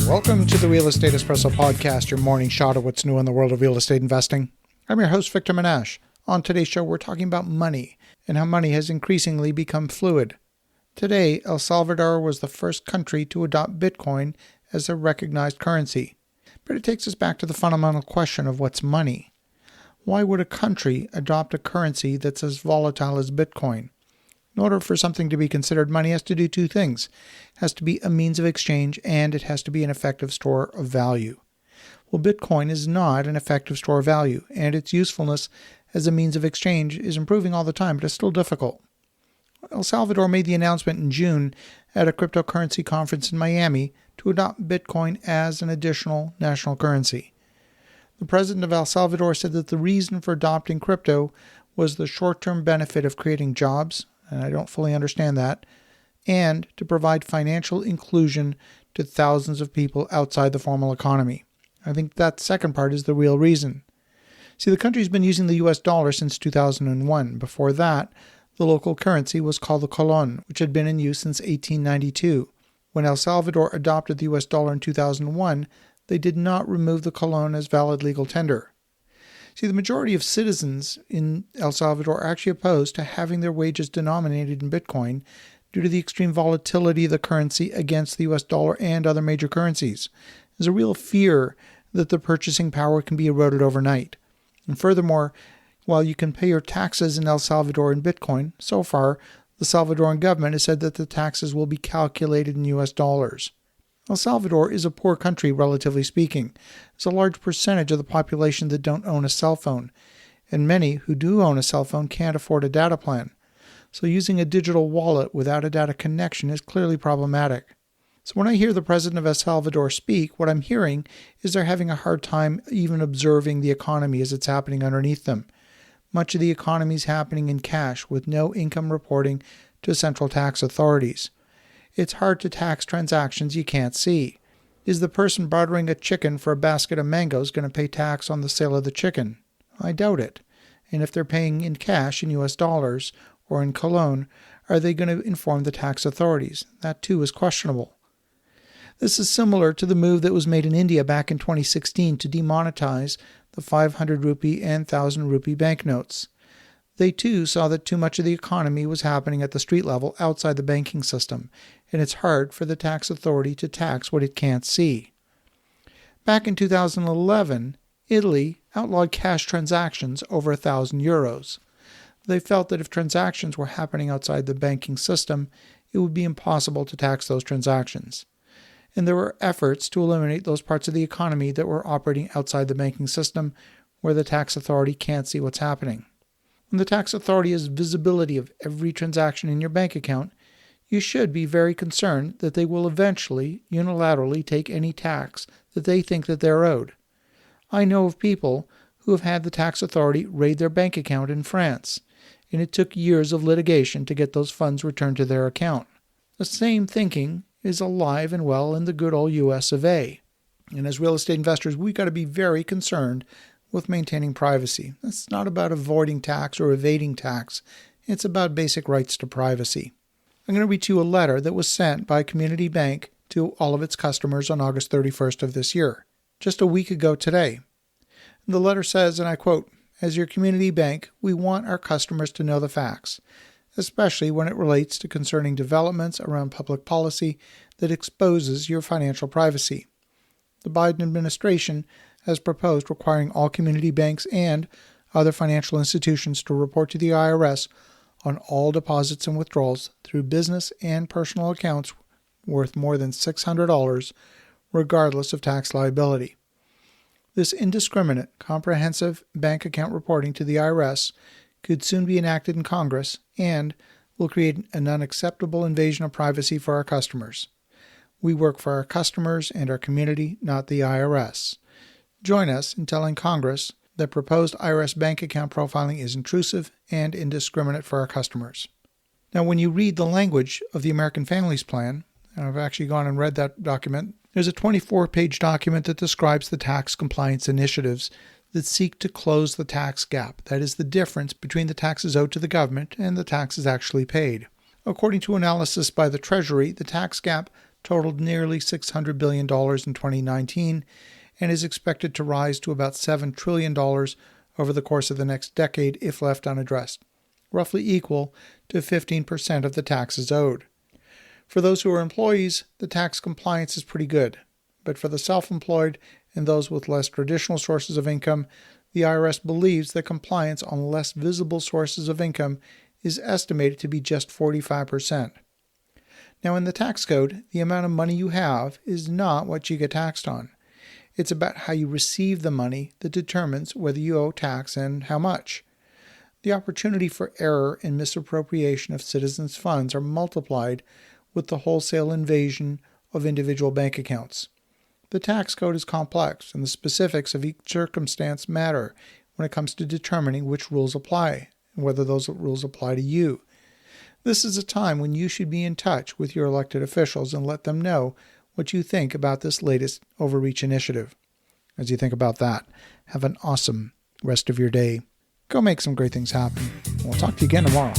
Welcome to the Real Estate Espresso Podcast, your morning shot of what's new in the world of real estate investing. I'm your host, Victor Minash. On today's show, we're talking about money and how money has increasingly become fluid. Today, El Salvador was the first country to adopt Bitcoin as a recognized currency. But it takes us back to the fundamental question of what's money. Why would a country adopt a currency that's as volatile as Bitcoin? In order for something to be considered money, it has to do two things. It has to be a means of exchange, and it has to be an effective store of value. Well, Bitcoin is not an effective store of value, and its usefulness as a means of exchange is improving all the time, but it's still difficult. El Salvador made the announcement in June at a cryptocurrency conference in Miami to adopt Bitcoin as an additional national currency. The President of El Salvador said that the reason for adopting crypto was the short-term benefit of creating jobs, and I don't fully understand that, and to provide financial inclusion to thousands of people outside the formal economy. I think that second part is the real reason. See, the country's been using the US dollar since 2001. Before that, the local currency was called the colon, which had been in use since 1892. When El Salvador adopted the US dollar in 2001, they did not remove the colon as valid legal tender. See, the majority of citizens in El Salvador are actually opposed to having their wages denominated in Bitcoin due to the extreme volatility of the currency against the US dollar and other major currencies. There's a real fear that the purchasing power can be eroded overnight. And furthermore, while you can pay your taxes in El Salvador in Bitcoin, so far, the Salvadoran government has said that the taxes will be calculated in US dollars. El Salvador is a poor country, relatively speaking. There's a large percentage of the population that don't own a cell phone, and many who do own a cell phone can't afford a data plan. So using a digital wallet without a data connection is clearly problematic. So when I hear the President of El Salvador speak, what I'm hearing is they're having a hard time even observing the economy as it's happening underneath them. Much of the economy is happening in cash with no income reporting to central tax authorities. It's hard to tax transactions you can't see. Is the person bartering a chicken for a basket of mangoes going to pay tax on the sale of the chicken? I doubt it. And if they're paying in cash in US dollars or in colon, are they going to inform the tax authorities? That too is questionable. This is similar to the move that was made in India back in 2016 to demonetize the 500 rupee and 1,000 rupee banknotes. They too saw that too much of the economy was happening at the street level outside the banking system, and it's hard for the tax authority to tax what it can't see. Back in 2011, Italy outlawed cash transactions over 1,000 euros. They felt that if transactions were happening outside the banking system, it would be impossible to tax those transactions. And there were efforts to eliminate those parts of the economy that were operating outside the banking system where the tax authority can't see what's happening. When the tax authority has visibility of every transaction in your bank account, you should be very concerned that they will eventually unilaterally take any tax that they think that they're owed. I know of people who have had the tax authority raid their bank account in France, and it took years of litigation to get those funds returned to their account. The same thinking is alive and well in the good old US of A. And as real estate investors, we've got to be very concerned with maintaining privacy. It's not about avoiding tax or evading tax. It's about basic rights to privacy. I'm going to read you a letter that was sent by Community Bank to all of its customers on August 31st of this year, just a week ago today. And the letter says, and I quote, "As your community bank, we want our customers to know the facts, especially when it relates to concerning developments around public policy that exposes your financial privacy. The Biden administration has proposed requiring all community banks and other financial institutions to report to the IRS on all deposits and withdrawals through business and personal accounts worth more than $600, regardless of tax liability. This indiscriminate, comprehensive bank account reporting to the IRS could soon be enacted in Congress and will create an unacceptable invasion of privacy for our customers. We work for our customers and our community, not the IRS. Join us in telling Congress that proposed IRS bank account profiling is intrusive and indiscriminate for our customers." Now, when you read the language of the American Families Plan, and I've actually gone and read that document, there's a 24-page document that describes the tax compliance initiatives that seek to close the tax gap. That is the difference between the taxes owed to the government and the taxes actually paid. According to analysis by the Treasury, the tax gap totaled nearly $600 billion in 2019 and is expected to rise to about $7 trillion over the course of the next decade if left unaddressed, roughly equal to 15% of the taxes owed. For those who are employees, the tax compliance is pretty good, but for the self-employed and those with less traditional sources of income, the IRS believes that compliance on less visible sources of income is estimated to be just 45%. Now, in the tax code, the amount of money you have is not what you get taxed on. It's about how you receive the money that determines whether you owe tax and how much. The opportunity for error and misappropriation of citizens' funds are multiplied with the wholesale invasion of individual bank accounts. The tax code is complex, and the specifics of each circumstance matter when it comes to determining which rules apply and whether those rules apply to you. This is a time when you should be in touch with your elected officials and let them know what you think about this latest overreach initiative. As you think about that, have an awesome rest of your day. Go make some great things happen. We'll talk to you again tomorrow.